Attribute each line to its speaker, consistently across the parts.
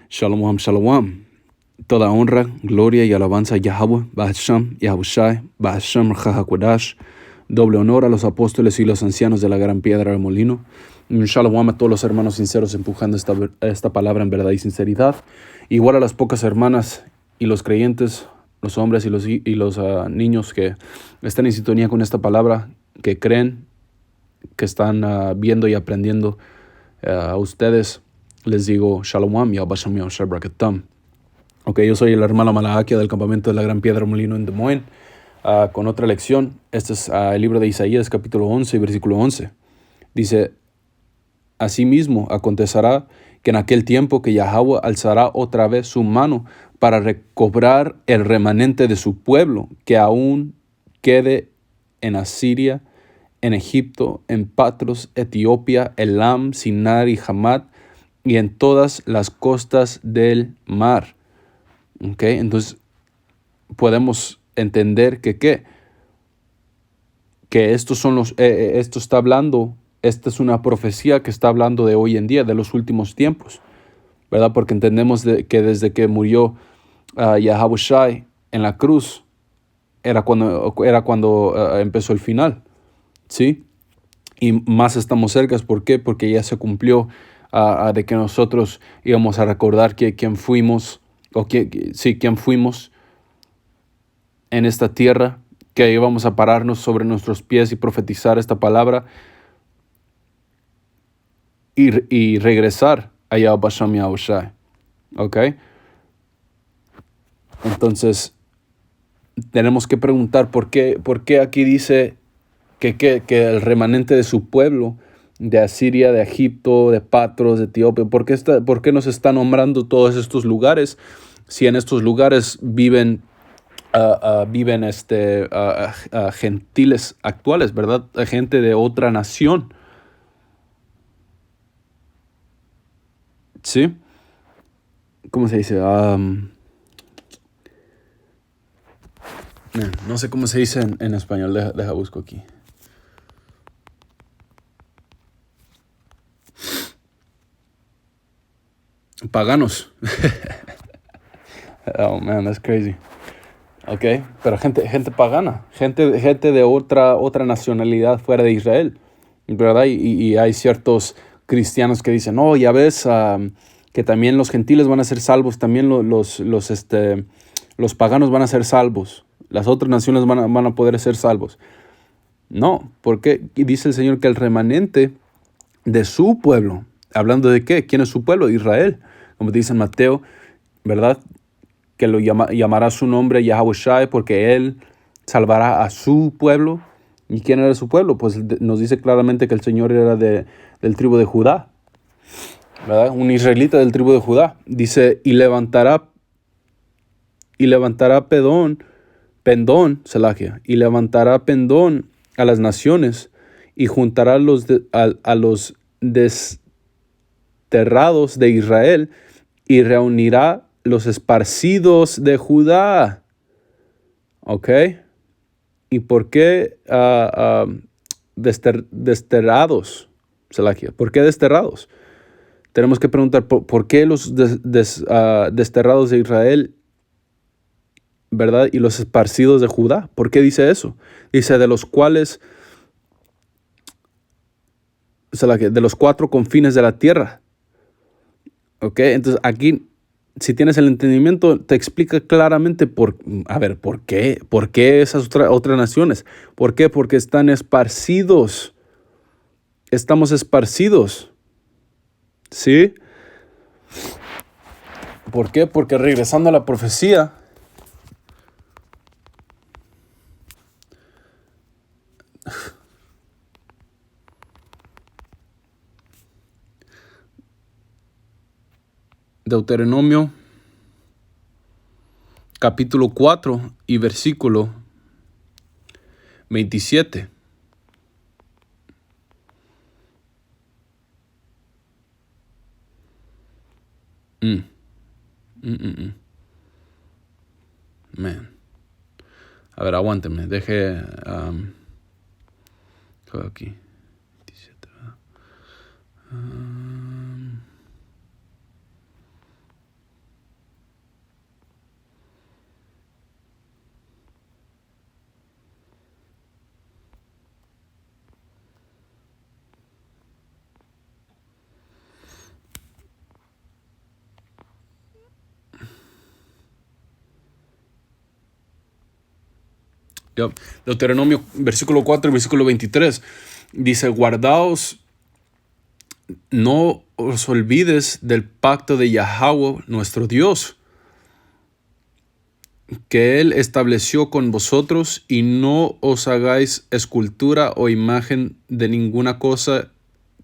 Speaker 1: Shalom, shalom. Toda honra, gloria y alabanza a Yahweh, Bahasham, Yahushai, Bahasham, Rahakwadash. Doble honor a los apóstoles y los ancianos de la gran piedra del molino. Shalom a todos los hermanos sinceros empujando esta palabra en verdad y sinceridad. Igual a las pocas hermanas y los creyentes, los hombres y los niños que están en sintonía con esta palabra, que creen, que están viendo y aprendiendo a ustedes. Les digo Shalom, Yahbasham, Yahushai, Brakatam. Ok, yo soy el hermano Malahakia del campamento de la Gran Piedra Molino en Des Moines, con otra lección. Este es el libro de Isaías, capítulo 11, versículo 11. Dice, asimismo acontecerá que en aquel tiempo que Yahweh alzará otra vez su mano para recobrar el remanente de su pueblo, que aún quede en Asiria, en Egipto, en Patros, Etiopía, Elam, Sinar y Hamad, y en todas las costas del mar. Okay, entonces podemos entender que estos son esto está hablando, esta es una profecía que está hablando de hoy en día, de los últimos tiempos, ¿verdad? Porque entendemos que desde que murió Yahushai en la cruz, era cuando empezó el final, ¿sí? Y más estamos cerca, ¿por qué? Porque ya se cumplió de que nosotros íbamos a recordar quién fuimos, quién fuimos en esta tierra, que íbamos a pararnos sobre nuestros pies y profetizar esta palabra y regresar a Yahweh Yahushai. ¿Ok? Entonces, tenemos que preguntar por qué aquí dice que el remanente de su pueblo, de Asiria, de Egipto, de Patros, de Etiopía, ¿por qué nos está nombrando todos estos lugares si en estos lugares viven gentiles actuales, ¿verdad? Gente de otra nación. ¿Sí? ¿Cómo se dice? No sé cómo se dice en español. Deja busco aquí. Paganos. Oh, man, that's crazy. Ok, pero gente pagana, gente de otra nacionalidad fuera de Israel, ¿verdad? Y hay ciertos cristianos que dicen, no, ya ves, que también los gentiles van a ser salvos, también los paganos van a ser salvos, las otras naciones van a poder ser salvos. No, porque dice el Señor que el remanente de su pueblo, hablando de qué, ¿quién es su pueblo? Israel, como dice en Mateo, ¿verdad? Que lo llamará su nombre Yahushai, porque él salvará a su pueblo. ¿Y quién era su pueblo? Pues nos dice claramente que el Señor era del tribu de Judá, ¿verdad? Un israelita del tribu de Judá. Dice, y levantará pendón, Selagia, y levantará pendón a las naciones, y juntará a los desterrados de Israel, y reunirá los esparcidos de Judá. ¿Ok? ¿Y por qué desterrados, Selagia? ¿Por qué desterrados? Tenemos que preguntar, ¿por qué los desterrados de Israel, verdad? Y los esparcidos de Judá. ¿Por qué dice eso? Dice, de los cuales, Selagia, de los 4 confines de la tierra. ¿Ok? Entonces aquí, si tienes el entendimiento, te explica claramente ¿por qué? ¿Por qué esas otras naciones? ¿Por qué? Porque están esparcidos. Estamos esparcidos. ¿Sí? ¿Por qué? Porque regresando a la profecía, Deuteronomio capítulo 4 y versículo 27. Man. A ver, aguántenme. Deje aquí. 27. Yep. Deuteronomio versículo 4 y versículo 23 dice, guardaos, no os olvides del pacto de Yahweh, nuestro Dios, que Él estableció con vosotros, y no os hagáis escultura o imagen de ninguna cosa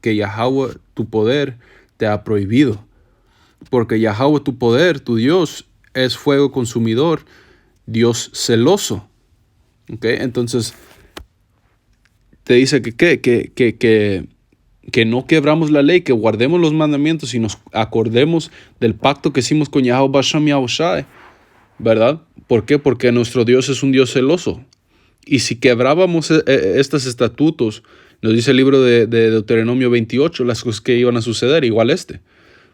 Speaker 1: que Yahweh, tu poder, te ha prohibido. Porque Yahweh, tu poder, tu Dios, es fuego consumidor, Dios celoso. ¿Okay? Entonces, te dice que no quebramos la ley, que guardemos los mandamientos y nos acordemos del pacto que hicimos con Yahweh Bashem Yahushai, ¿verdad? ¿Por qué? Porque nuestro Dios es un Dios celoso. Y si quebrábamos estos estatutos, nos dice el libro de Deuteronomio 28, las cosas que iban a suceder, igual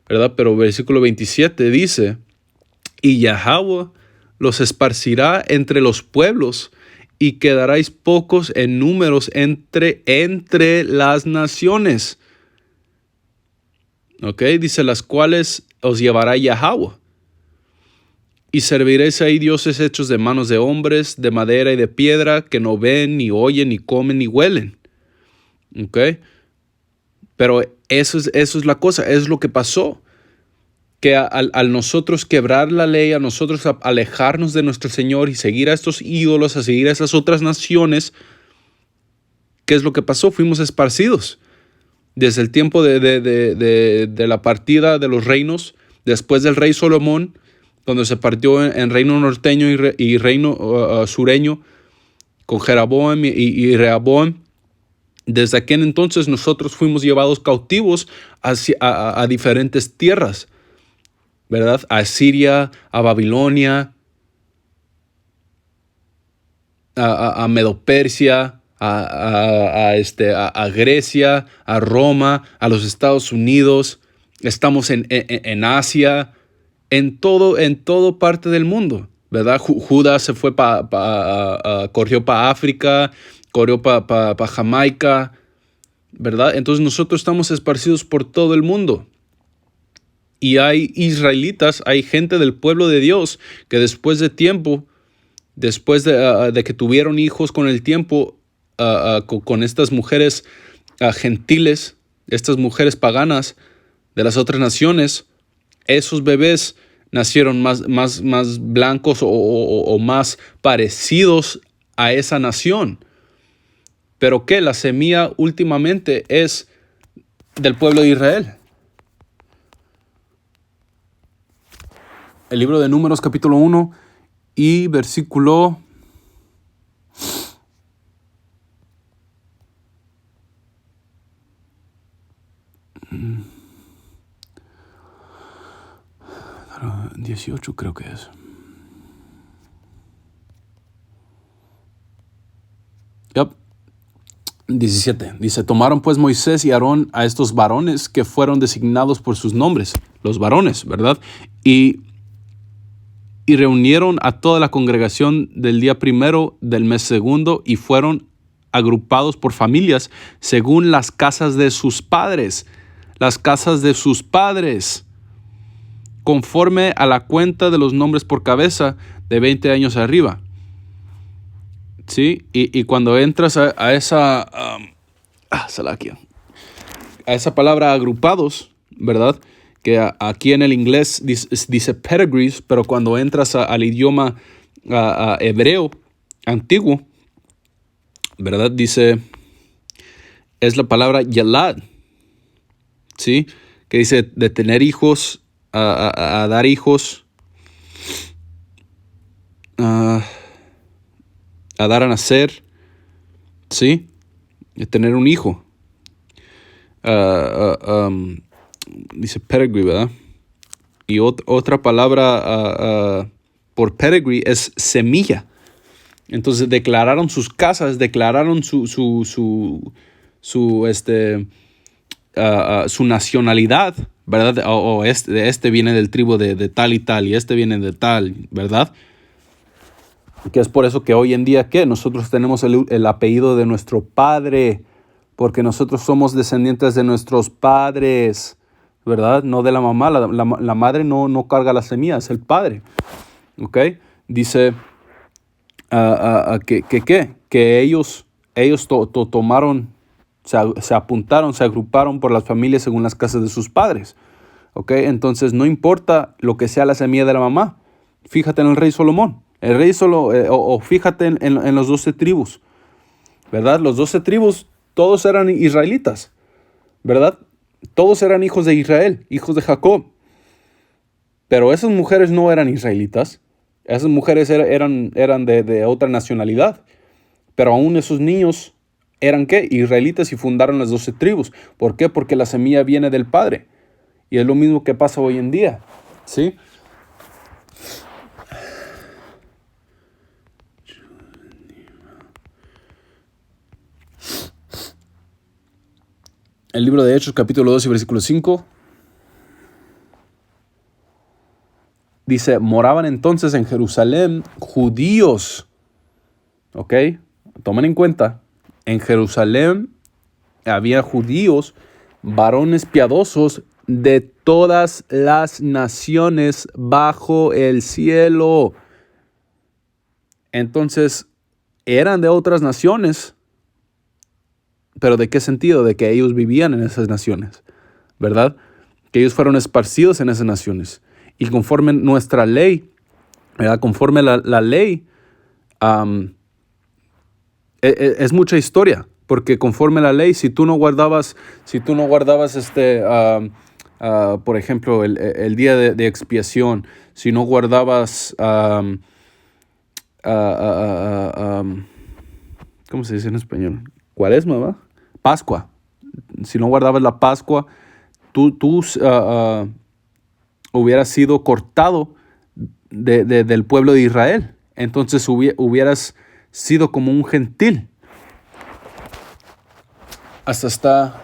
Speaker 1: ¿verdad? Pero versículo 27 dice, y Yahweh los esparcirá entre los pueblos, y quedaréis pocos en números entre las naciones. ¿Ok? Dice, las cuales os llevará Yahweh. Y serviréis ahí dioses hechos de manos de hombres, de madera y de piedra, que no ven, ni oyen, ni comen, ni huelen. ¿Ok? Pero eso es la cosa, es lo que pasó. Que al nosotros quebrar la ley, a nosotros alejarnos de nuestro Señor y seguir a estos ídolos, a seguir a esas otras naciones, ¿qué es lo que pasó? Fuimos esparcidos. Desde el tiempo de la partida de los reinos, después del rey Salomón, cuando se partió en reino norteño y reino sureño, con Jeroboam y Rehoboam, desde aquel entonces nosotros fuimos llevados cautivos a diferentes tierras, ¿verdad? A Siria, a Babilonia, a Medo-Persia, a Grecia, a Roma, a los Estados Unidos. Estamos en Asia, en todo parte del mundo, ¿verdad? Judas se fue corrió para África, corrió para Jamaica, ¿verdad? Entonces nosotros estamos esparcidos por todo el mundo. Y hay israelitas, hay gente del pueblo de Dios que después de tiempo, después de que tuvieron hijos con el tiempo, con estas mujeres gentiles, estas mujeres paganas de las otras naciones, esos bebés nacieron más blancos o más parecidos a esa nación. Pero que la semilla últimamente es del pueblo de Israel. El libro de Números capítulo 1 y versículo 18 creo que es. Yep. 17. Dice, tomaron pues Moisés y Aarón a estos varones que fueron designados por sus nombres, los varones, ¿verdad? Y reunieron a toda la congregación del día primero del mes segundo, y fueron agrupados por familias según las casas de sus padres. Las casas de sus padres, conforme a la cuenta de los nombres por cabeza de 20 años arriba. ¿Sí? Y cuando entras a esa palabra agrupados, ¿verdad? Que aquí en el inglés dice pedigrees, pero cuando entras al idioma hebreo antiguo, ¿verdad? Dice, es la palabra yalad, ¿sí? Que dice de tener hijos, a dar hijos, a dar a nacer, ¿sí? De tener un hijo. Dice pedigree, ¿verdad? Y otra palabra por pedigree es semilla. Entonces declararon sus casas, declararon su nacionalidad, ¿verdad? Este viene del tribu de tal y tal, y este viene de tal, ¿verdad? Que es por eso que hoy en día, ¿qué? Nosotros tenemos el apellido de nuestro padre, porque nosotros somos descendientes de nuestros padres, ¿verdad? No de la mamá. La madre no carga la semilla, es el padre. ¿Ok? Dice Que ellos tomaron, se apuntaron, se agruparon por las familias según las casas de sus padres. ¿Ok? Entonces no importa lo que sea la semilla de la mamá. Fíjate en el rey Salomón. El rey fíjate en los 12 tribus. ¿Verdad? Los 12 tribus, todos eran israelitas. ¿Verdad? Todos eran hijos de Israel, hijos de Jacob. Pero esas mujeres no eran israelitas. Esas mujeres eran de otra nacionalidad. Pero aún esos niños eran ¿qué? Israelitas y fundaron las 12 tribus. ¿Por qué? Porque la semilla viene del Padre. Y es lo mismo que pasa hoy en día. ¿Sí? El libro de Hechos, capítulo 2 y versículo 5. Dice, moraban entonces en Jerusalén judíos. ¿Ok? Tomen en cuenta, en Jerusalén había judíos, varones piadosos de todas las naciones bajo el cielo. Entonces, eran de otras naciones. ¿Pero de qué sentido? De que ellos vivían en esas naciones, ¿verdad? Que ellos fueron esparcidos en esas naciones. Y conforme nuestra ley, ¿verdad? Conforme la ley, es mucha historia. Porque conforme la ley, si tú no guardabas por ejemplo, el día de expiación, si no guardabas, ¿cómo se dice en español? Cuaresma, ¿va? Pascua. Si no guardabas la Pascua, tú hubieras sido cortado del pueblo de Israel. Entonces hubieras sido como un gentil. Hasta está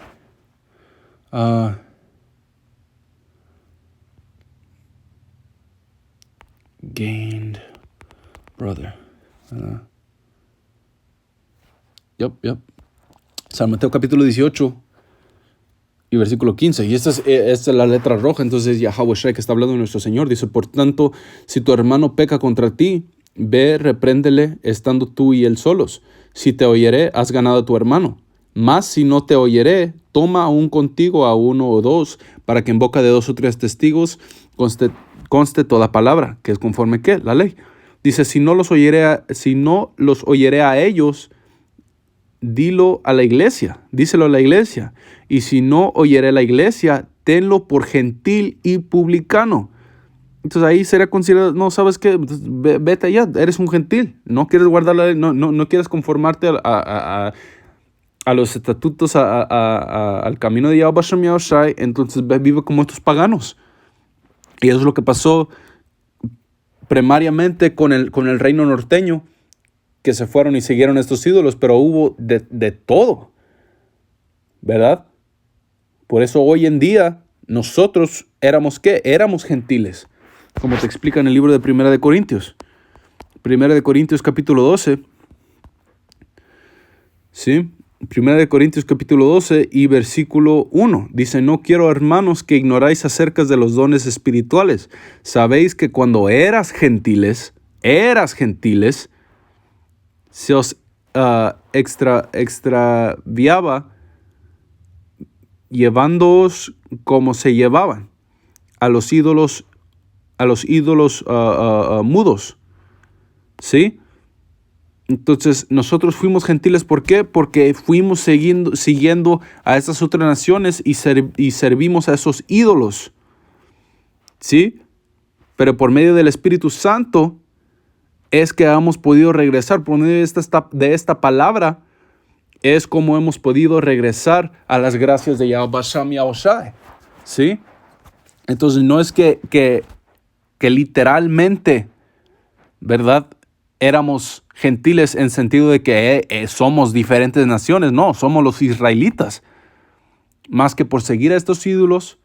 Speaker 1: gained brother. Yep. San Mateo capítulo 18 y versículo 15. Y esta es la letra roja. Entonces Yahweh Shai, que está hablando de nuestro Señor, dice, por tanto, si tu hermano peca contra ti, ve, repréndele, estando tú y él solos. Si te oyere, has ganado a tu hermano. Mas si no te oyere, toma aún contigo a 1 o 2, para que en boca de 2 o 3 testigos conste toda palabra, que es conforme ¿qué? La ley. Dice, si no los oyere a ellos, díselo a la iglesia. Y si no oyere a la iglesia, tenlo por gentil y publicano. Entonces ahí sería considerado, no, ¿sabes qué? Vete allá, eres un gentil. No quieres guardar la ley, no quieres conformarte a los estatutos, al camino de Yahweh Hashem Yahushai, entonces vive como estos paganos. Y eso es lo que pasó primariamente con el reino norteño, que se fueron y siguieron estos ídolos, pero hubo de todo, ¿verdad? Por eso hoy en día nosotros éramos ¿qué? Éramos gentiles, como te explica en el libro de Primera de Corintios. Primera de Corintios capítulo 12, ¿sí? Primera de Corintios capítulo 12 y versículo 1. Dice, no quiero, hermanos, que ignoráis acerca de los dones espirituales. Sabéis que cuando eras gentiles, se os extraviaba, llevándoos como se llevaban a los ídolos mudos, ¿sí? Entonces nosotros fuimos gentiles, ¿por qué? Porque fuimos siguiendo a estas otras naciones y servimos a esos ídolos, ¿sí? Pero por medio del Espíritu Santo es que hemos podido regresar. Por medio de esta palabra es como hemos podido regresar a las gracias de Yahweh Hashem Yahushai, ¿sí? Entonces no es que literalmente, ¿verdad?, éramos gentiles en sentido de que somos diferentes naciones. No, somos los israelitas. Más que por seguir a estos ídolos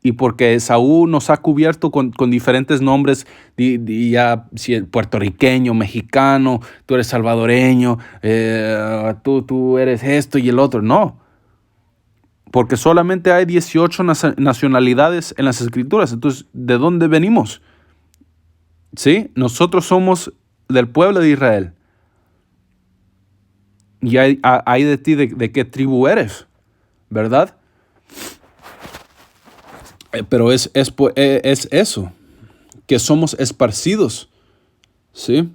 Speaker 1: y porque Saúl nos ha cubierto con diferentes nombres, ya si puertorriqueño, mexicano, tú eres salvadoreño, tú eres esto y el otro. No, porque solamente hay 18 nacionalidades en las Escrituras. Entonces, ¿de dónde venimos? ¿Sí? Nosotros somos del pueblo de Israel. y hay de ti de qué tribu eres, ¿verdad? Pero es eso, que somos esparcidos, ¿sí?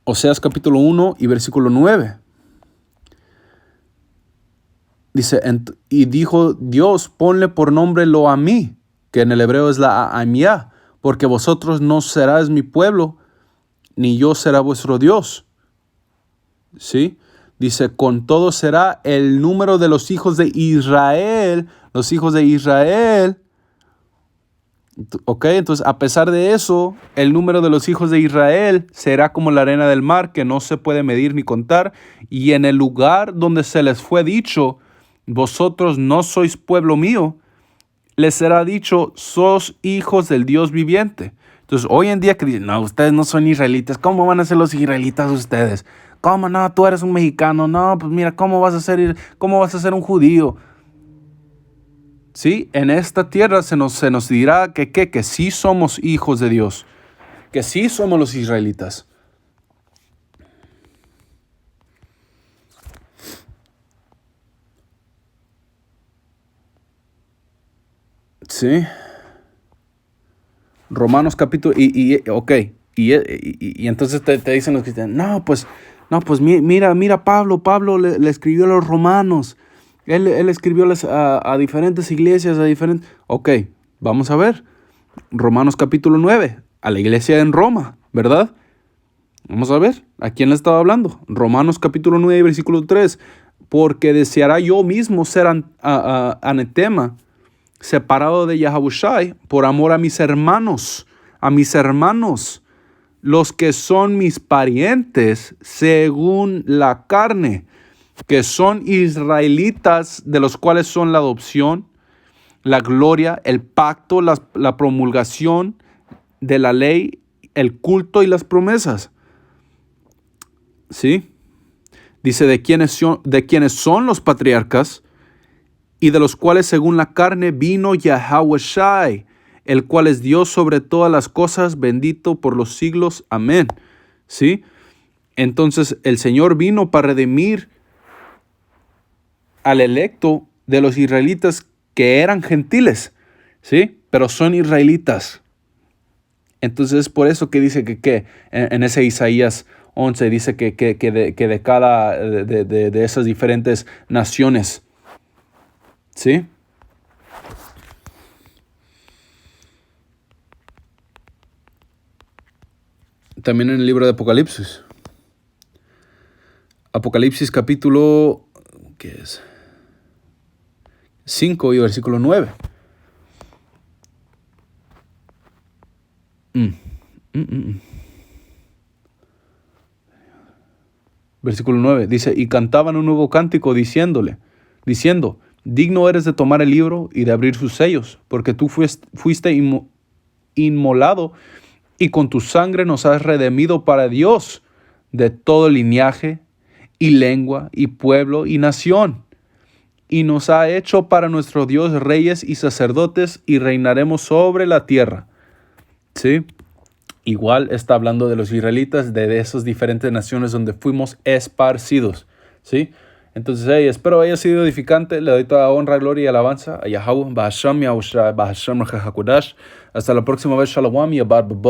Speaker 1: Oseas capítulo 1 y versículo 9. Dice, y dijo Dios, ponle por nombre lo a mí, que en el hebreo es la Amiá, porque vosotros no serás mi pueblo, ni yo será vuestro Dios. ¿Sí? Dice, con todo será el número de los hijos de Israel. Los hijos de Israel. Ok, entonces a pesar de eso, el número de los hijos de Israel será como la arena del mar, que no se puede medir ni contar. Y en el lugar donde se les fue dicho, vosotros no sois pueblo mío, les será dicho, sos hijos del Dios viviente. Entonces, hoy en día que dicen, no, ustedes no son israelitas, ¿cómo van a ser los israelitas ustedes? ¿Cómo no? Tú eres un mexicano, no, pues mira, ¿cómo vas a ser un judío? Sí, en esta tierra se nos dirá que sí somos hijos de Dios, que sí somos los israelitas. Sí. Romanos capítulo, y entonces te dicen los cristianos, no, pues mira Pablo le escribió a los romanos, él escribió a diferentes iglesias, ok, vamos a ver, Romanos capítulo 9, a la iglesia en Roma, ¿verdad? Vamos a ver, ¿a quién le estaba hablando? Romanos capítulo 9, versículo 3, porque deseará yo mismo ser anatema, separado de Yahushai, por amor a mis hermanos, los que son mis parientes según la carne, que son israelitas, de los cuales son la adopción, la gloria, el pacto, la promulgación de la ley, el culto y las promesas. ¿Sí? Dice de quienes son los patriarcas, y de los cuales según la carne vino Yahushai, el cual es Dios sobre todas las cosas, bendito por los siglos. Amén. ¿Sí? Entonces el Señor vino para redimir al electo de los israelitas que eran gentiles, ¿sí? Pero son israelitas. Entonces es por eso que dice que en ese Isaías 11 dice que de cada de esas diferentes naciones, ¿sí? También en el libro de Apocalipsis. Apocalipsis capítulo, ¿qué es? 5 y versículo 9. Versículo 9 dice, y cantaban un nuevo cántico diciendo, digno eres de tomar el libro y de abrir sus sellos, porque tú fuiste inmolado y con tu sangre nos has redimido para Dios de todo linaje y lengua y pueblo y nación. Y nos ha hecho para nuestro Dios reyes y sacerdotes y reinaremos sobre la tierra. ¿Sí? Igual está hablando de los israelitas, de esas diferentes naciones donde fuimos esparcidos. ¿Sí? Entonces, espero haya sido edificante. Le doy toda honra, gloria y alabanza a Yahweh, Bahasham, Yahushua, Bahasham, Hakudash. Hasta la próxima vez. Shalom y Abad.